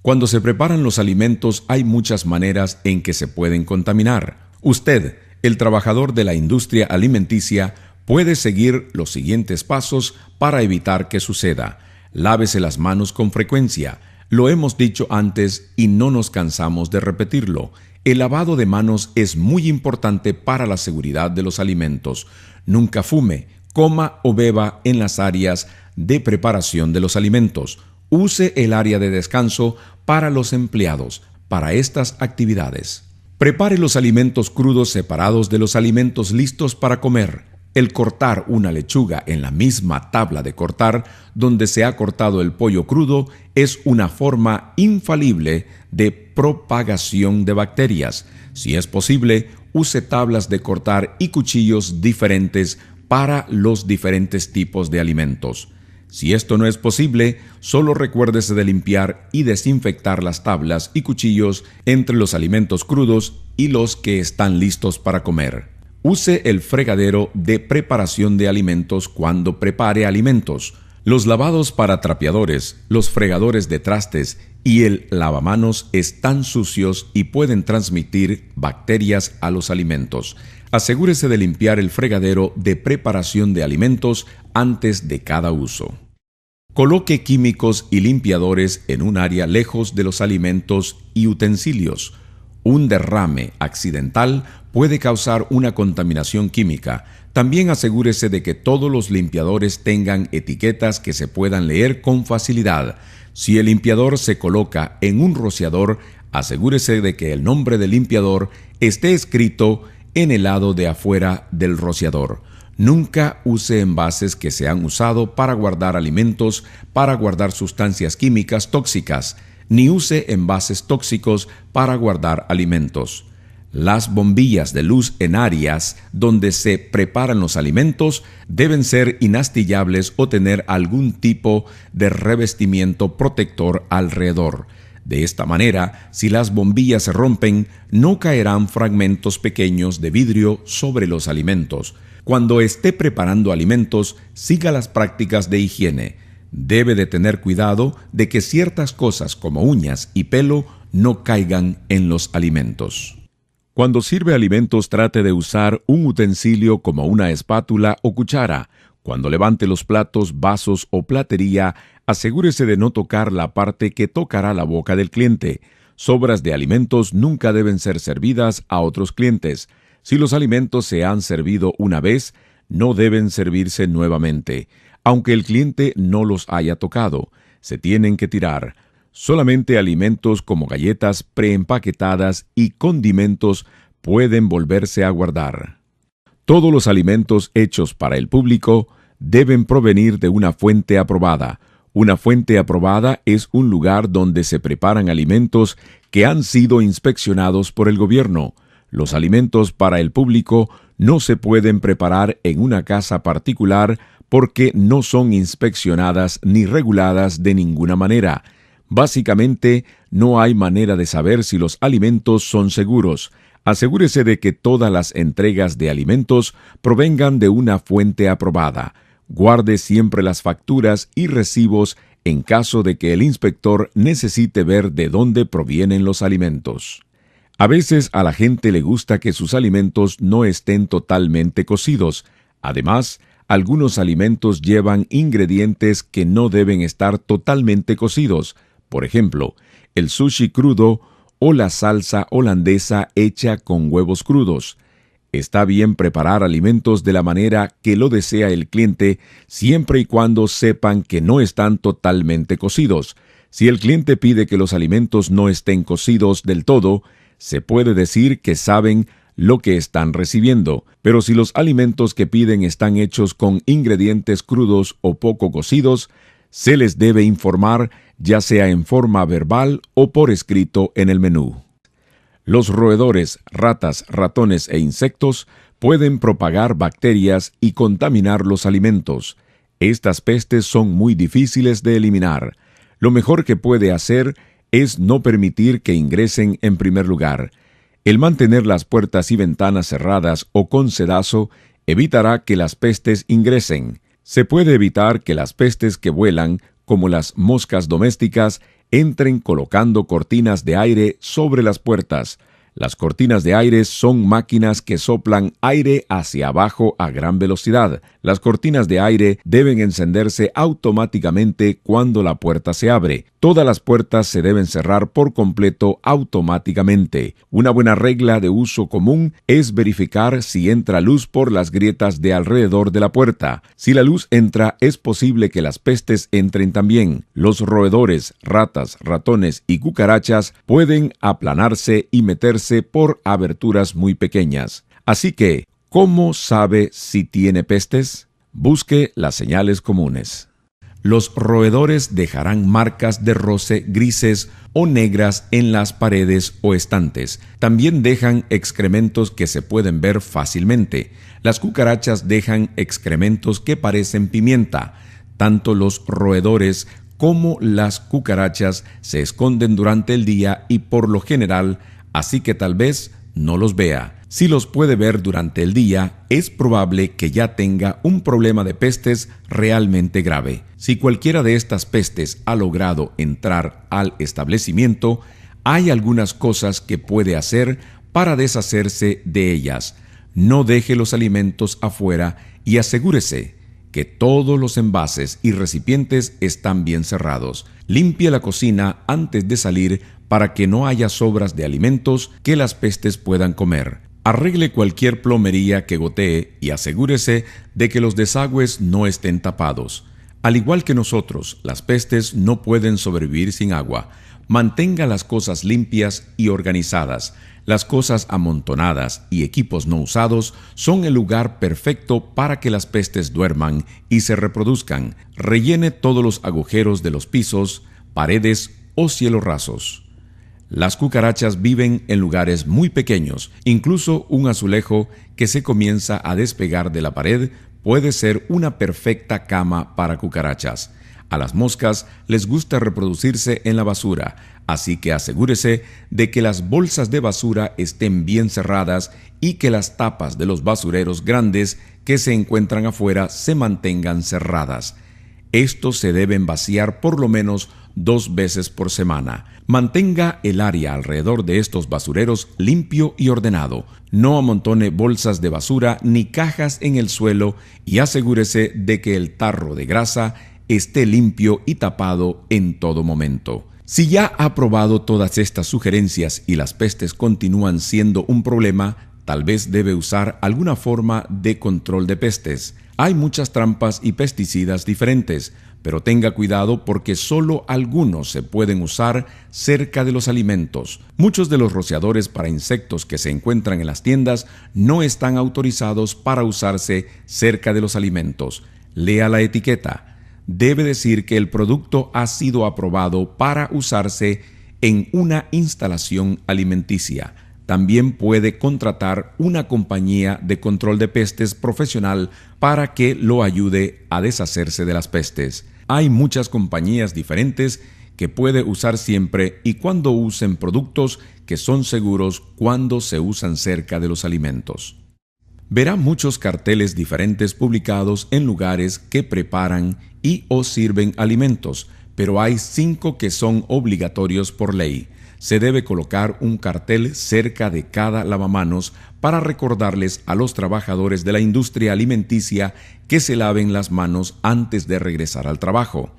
Cuando se preparan los alimentos hay muchas maneras en que se pueden contaminar. Usted, el trabajador de la industria alimenticia, puede seguir los siguientes pasos para evitar que suceda. Lávese las manos con frecuencia. Lo hemos dicho antes y no nos cansamos de repetirlo. El lavado de manos es muy importante para la seguridad de los alimentos. Nunca fume, coma o beba en las áreas de preparación de los alimentos. Use el área de descanso para los empleados para estas actividades. Prepare los alimentos crudos separados de los alimentos listos para comer. El cortar una lechuga en la misma tabla de cortar donde se ha cortado el pollo crudo es una forma infalible de propagación de bacterias. Si es posible, use tablas de cortar y cuchillos diferentes para los diferentes tipos de alimentos. Si esto no es posible, solo recuérdese de limpiar y desinfectar las tablas y cuchillos entre los alimentos crudos y los que están listos para comer. Use el fregadero de preparación de alimentos cuando prepare alimentos. Los lavados para trapeadores, los fregadores de trastes y el lavamanos están sucios y pueden transmitir bacterias a los alimentos. Asegúrese de limpiar el fregadero de preparación de alimentos antes de cada uso. Coloque químicos y limpiadores en un área lejos de los alimentos y utensilios. Un derrame accidental puede causar una contaminación química. También asegúrese de que todos los limpiadores tengan etiquetas que se puedan leer con facilidad. Si el limpiador se coloca en un rociador, asegúrese de que el nombre del limpiador esté escrito en el lado de afuera del rociador. Nunca use envases que se han usado para guardar alimentos, para guardar sustancias químicas tóxicas, ni use envases tóxicos para guardar alimentos. Las bombillas de luz en áreas donde se preparan los alimentos deben ser inastillables o tener algún tipo de revestimiento protector alrededor. De esta manera, si las bombillas se rompen, no caerán fragmentos pequeños de vidrio sobre los alimentos. Cuando esté preparando alimentos, siga las prácticas de higiene. Debe de tener cuidado de que ciertas cosas como uñas y pelo no caigan en los alimentos. Cuando sirve alimentos, trate de usar un utensilio como una espátula o cuchara. Cuando levante los platos, vasos o platería, asegúrese de no tocar la parte que tocará la boca del cliente. Sobras de alimentos nunca deben ser servidas a otros clientes. Si los alimentos se han servido una vez, no deben servirse nuevamente. Aunque el cliente no los haya tocado, se tienen que tirar. Solamente alimentos como galletas preempaquetadas y condimentos pueden volverse a guardar. Todos los alimentos hechos para el público deben provenir de una fuente aprobada. Una fuente aprobada es un lugar donde se preparan alimentos que han sido inspeccionados por el gobierno. Los alimentos para el público no se pueden preparar en una casa particular porque no son inspeccionadas ni reguladas de ninguna manera. Básicamente, no hay manera de saber si los alimentos son seguros. Asegúrese de que todas las entregas de alimentos provengan de una fuente aprobada. Guarde siempre las facturas y recibos en caso de que el inspector necesite ver de dónde provienen los alimentos. A veces a la gente le gusta que sus alimentos no estén totalmente cocidos. Además, algunos alimentos llevan ingredientes que no deben estar totalmente cocidos. Por ejemplo, el sushi crudo o la salsa holandesa hecha con huevos crudos. Está bien preparar alimentos de la manera que lo desea el cliente, siempre y cuando sepan que no están totalmente cocidos. Si el cliente pide que los alimentos no estén cocidos del todo, se puede decir que saben lo que están recibiendo, pero si los alimentos que piden están hechos con ingredientes crudos o poco cocidos, se les debe informar, ya sea en forma verbal o por escrito en el menú. Los roedores, ratas, ratones e insectos pueden propagar bacterias y contaminar los alimentos. Estas pestes son muy difíciles de eliminar. Lo mejor que puede hacer es no permitir que ingresen en primer lugar. El mantener las puertas y ventanas cerradas o con cedazo evitará que las pestes ingresen. Se puede evitar que las pestes que vuelan, como las moscas domésticas, entren colocando cortinas de aire sobre las puertas. Las cortinas de aire son máquinas que soplan aire hacia abajo a gran velocidad. Las cortinas de aire deben encenderse automáticamente cuando la puerta se abre. Todas las puertas se deben cerrar por completo automáticamente. Una buena regla de uso común es verificar si entra luz por las grietas de alrededor de la puerta. Si la luz entra, es posible que las pestes entren también. Los roedores, ratas, ratones y cucarachas pueden aplanarse y meterse por aberturas muy pequeñas. Así que, ¿cómo sabe si tiene pestes? Busque las señales comunes. Los roedores dejarán marcas de roce grises o negras en las paredes o estantes. También dejan excrementos que se pueden ver fácilmente. Las cucarachas dejan excrementos que parecen pimienta. Tanto los roedores como las cucarachas se esconden durante el día y por lo general, así que tal vez no los vea. Si los puede ver durante el día, es probable que ya tenga un problema de pestes realmente grave. Si cualquiera de estas pestes ha logrado entrar al establecimiento, hay algunas cosas que puede hacer para deshacerse de ellas. No deje los alimentos afuera y asegúrese que todos los envases y recipientes están bien cerrados. Limpie la cocina antes de salir para que no haya sobras de alimentos que las pestes puedan comer. Arregle cualquier plomería que gotee y asegúrese de que los desagües no estén tapados. Al igual que nosotros, las pestes no pueden sobrevivir sin agua. Mantenga las cosas limpias y organizadas. Las cosas amontonadas y equipos no usados son el lugar perfecto para que las pestes duerman y se reproduzcan. Rellene todos los agujeros de los pisos, paredes o cielos rasos. Las cucarachas viven en lugares muy pequeños. Incluso un azulejo que se comienza a despegar de la pared puede ser una perfecta cama para cucarachas. A las moscas les gusta reproducirse en la basura, así que asegúrese de que las bolsas de basura estén bien cerradas y que las tapas de los basureros grandes que se encuentran afuera se mantengan cerradas. Estos se deben vaciar por lo menos 2 veces por semana. Mantenga el área alrededor de estos basureros limpio y ordenado. No amontone bolsas de basura ni cajas en el suelo y asegúrese de que el tarro de grasa esté limpio y tapado en todo momento. Si ya ha probado todas estas sugerencias y las pestes continúan siendo un problema, tal vez debe usar alguna forma de control de pestes. Hay muchas trampas y pesticidas diferentes, pero tenga cuidado porque solo algunos se pueden usar cerca de los alimentos. Muchos de los rociadores para insectos que se encuentran en las tiendas no están autorizados para usarse cerca de los alimentos. Lea la etiqueta. Debe decir que el producto ha sido aprobado para usarse en una instalación alimenticia. También puede contratar una compañía de control de pestes profesional para que lo ayude a deshacerse de las pestes. Hay muchas compañías diferentes que puede usar siempre y cuando usen productos que son seguros cuando se usan cerca de los alimentos. Verá muchos carteles diferentes publicados en lugares que preparan y o sirven alimentos, pero hay 5 que son obligatorios por ley. Se debe colocar un cartel cerca de cada lavamanos para recordarles a los trabajadores de la industria alimenticia que se laven las manos antes de regresar al trabajo.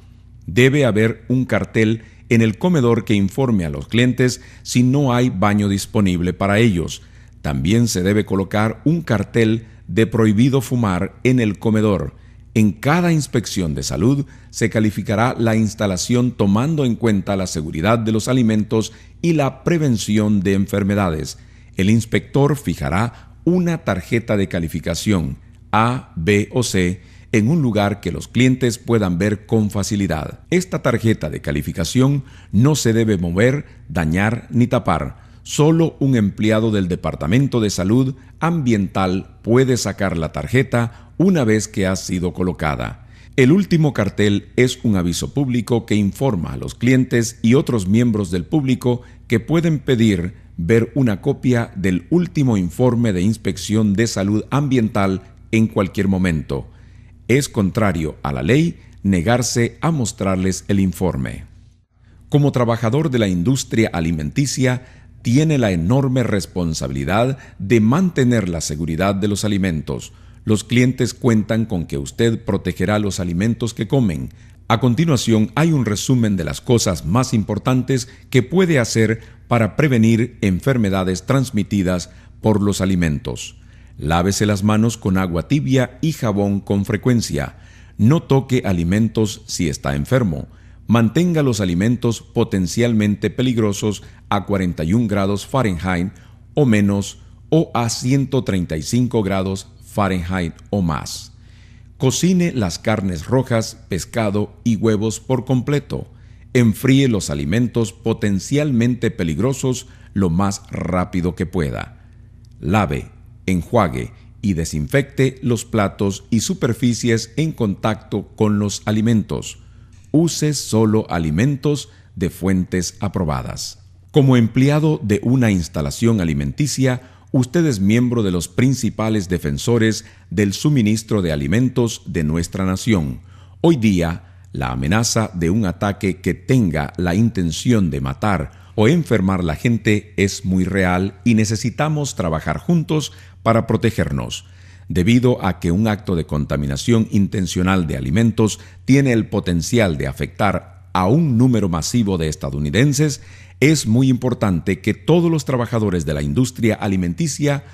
Debe haber un cartel en el comedor que informe a los clientes si no hay baño disponible para ellos. También se debe colocar un cartel de prohibido fumar en el comedor. En cada inspección de salud se calificará la instalación tomando en cuenta la seguridad de los alimentos y la prevención de enfermedades. El inspector fijará una tarjeta de calificación A, B o C en un lugar que los clientes puedan ver con facilidad. Esta tarjeta de calificación no se debe mover, dañar ni tapar. Solo un empleado del Departamento de Salud Ambiental puede sacar la tarjeta una vez que ha sido colocada. El último cartel es un aviso público que informa a los clientes y otros miembros del público que pueden pedir ver una copia del último informe de inspección de salud ambiental en cualquier momento. Es contrario a la ley negarse a mostrarles el informe. Como trabajador de la industria alimenticia, tiene la enorme responsabilidad de mantener la seguridad de los alimentos. Los clientes cuentan con que usted protegerá los alimentos que comen. A continuación, hay un resumen de las cosas más importantes que puede hacer para prevenir enfermedades transmitidas por los alimentos. Lávese las manos con agua tibia y jabón con frecuencia. No toque alimentos si está enfermo. Mantenga los alimentos potencialmente peligrosos a 41 grados Fahrenheit o menos o a 135 grados Fahrenheit o más. Cocine las carnes rojas, pescado y huevos por completo. Enfríe los alimentos potencialmente peligrosos lo más rápido que pueda. Lave, enjuague y desinfecte los platos y superficies en contacto con los alimentos. Use solo alimentos de fuentes aprobadas. Como empleado de una instalación alimenticia, usted es miembro de los principales defensores del suministro de alimentos de nuestra nación. Hoy día, la amenaza de un ataque que tenga la intención de matar o enfermar a la gente es muy real y necesitamos trabajar juntos para protegernos. Debido a que un acto de contaminación intencional de alimentos tiene el potencial de afectar a un número masivo de estadounidenses, es muy importante que todos los trabajadores de la industria alimenticia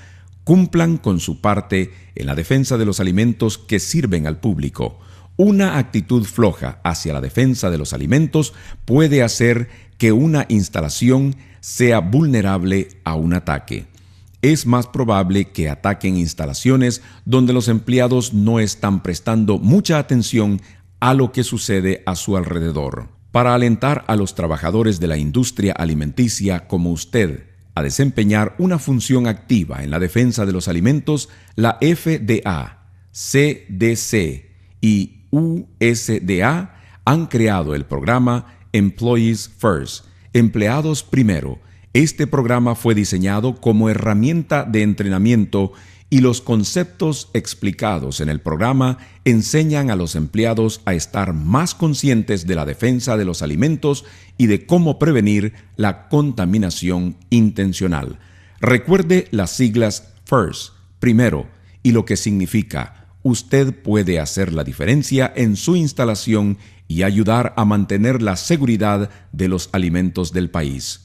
cumplan con su parte en la defensa de los alimentos que sirven al público. Una actitud floja hacia la defensa de los alimentos puede hacer que una instalación sea vulnerable a un ataque. Es más probable que ataquen instalaciones donde los empleados no están prestando mucha atención a lo que sucede a su alrededor. Para alentar a los trabajadores de la industria alimenticia como usted a desempeñar una función activa en la defensa de los alimentos, la FDA, CDC y USDA han creado el programa Employees First, Empleados Primero. Este programa fue diseñado como herramienta de entrenamiento y los conceptos explicados en el programa enseñan a los empleados a estar más conscientes de la defensa de los alimentos y de cómo prevenir la contaminación intencional. Recuerde las siglas FIRST, primero, y lo que significa: usted puede hacer la diferencia en su instalación y ayudar a mantener la seguridad de los alimentos del país.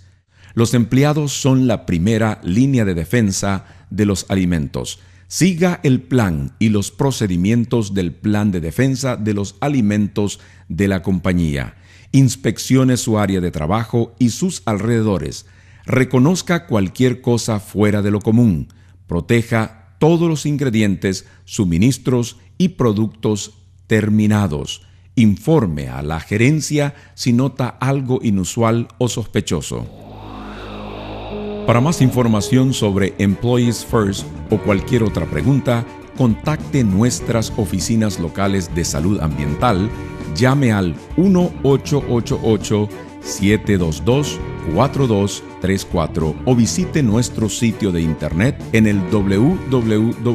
Los empleados son la primera línea de defensa de los alimentos. Siga el plan y los procedimientos del plan de defensa de los alimentos de la compañía. Inspeccione su área de trabajo y sus alrededores. Reconozca cualquier cosa fuera de lo común. Proteja todos los ingredientes, suministros y productos terminados. Informe a la gerencia si nota algo inusual o sospechoso. Para más información sobre Employees First o cualquier otra pregunta, contacte nuestras oficinas locales de salud ambiental. Llame al 1-888-722-4234 o visite nuestro sitio de internet en el www.rivcoeh.org.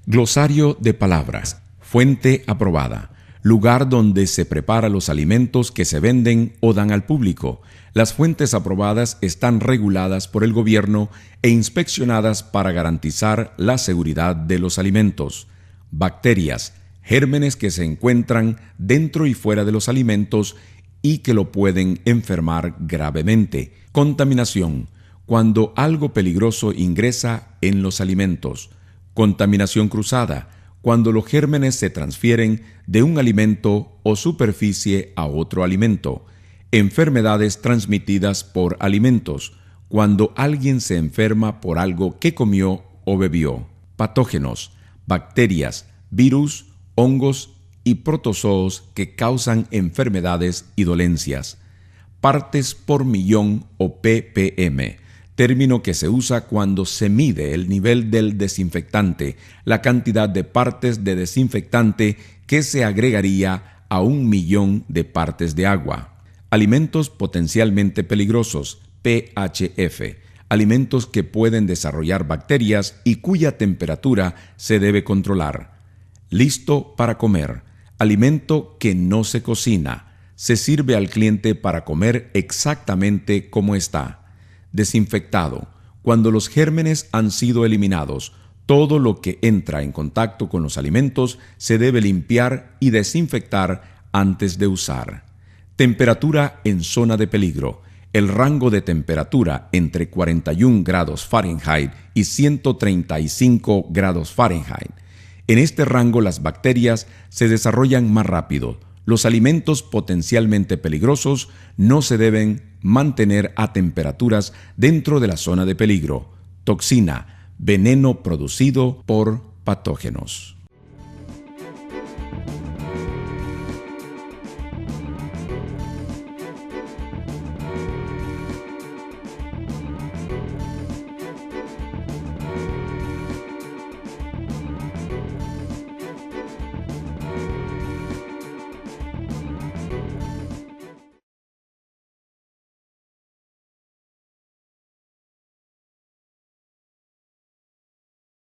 Glosario de palabras. Fuente aprobada. Lugar donde se prepara los alimentos que se venden o dan al público. Las fuentes aprobadas están reguladas por el gobierno e inspeccionadas para garantizar la seguridad de los alimentos. Bacterias, gérmenes que se encuentran dentro y fuera de los alimentos y que lo pueden enfermar gravemente. Contaminación, cuando algo peligroso ingresa en los alimentos. Contaminación cruzada, cuando los gérmenes se transfieren de un alimento o superficie a otro alimento. Enfermedades transmitidas por alimentos, cuando alguien se enferma por algo que comió o bebió. Patógenos, bacterias, virus, hongos y protozoos que causan enfermedades y dolencias. Partes por millón o ppm, término que se usa cuando se mide el nivel del desinfectante, la cantidad de partes de desinfectante que se agregaría a 1 millón de partes de agua. Alimentos potencialmente peligrosos, PHF, alimentos que pueden desarrollar bacterias y cuya temperatura se debe controlar. Listo para comer. Alimento que no se cocina. Se sirve al cliente para comer exactamente como está. Desinfectado. Cuando los gérmenes han sido eliminados, todo lo que entra en contacto con los alimentos se debe limpiar y desinfectar antes de usar. Temperatura en zona de peligro. El rango de temperatura entre 41 grados Fahrenheit y 135 grados Fahrenheit. En este rango las bacterias se desarrollan más rápido. Los alimentos potencialmente peligrosos no se deben mantener a temperaturas dentro de la zona de peligro. Toxina, veneno producido por patógenos.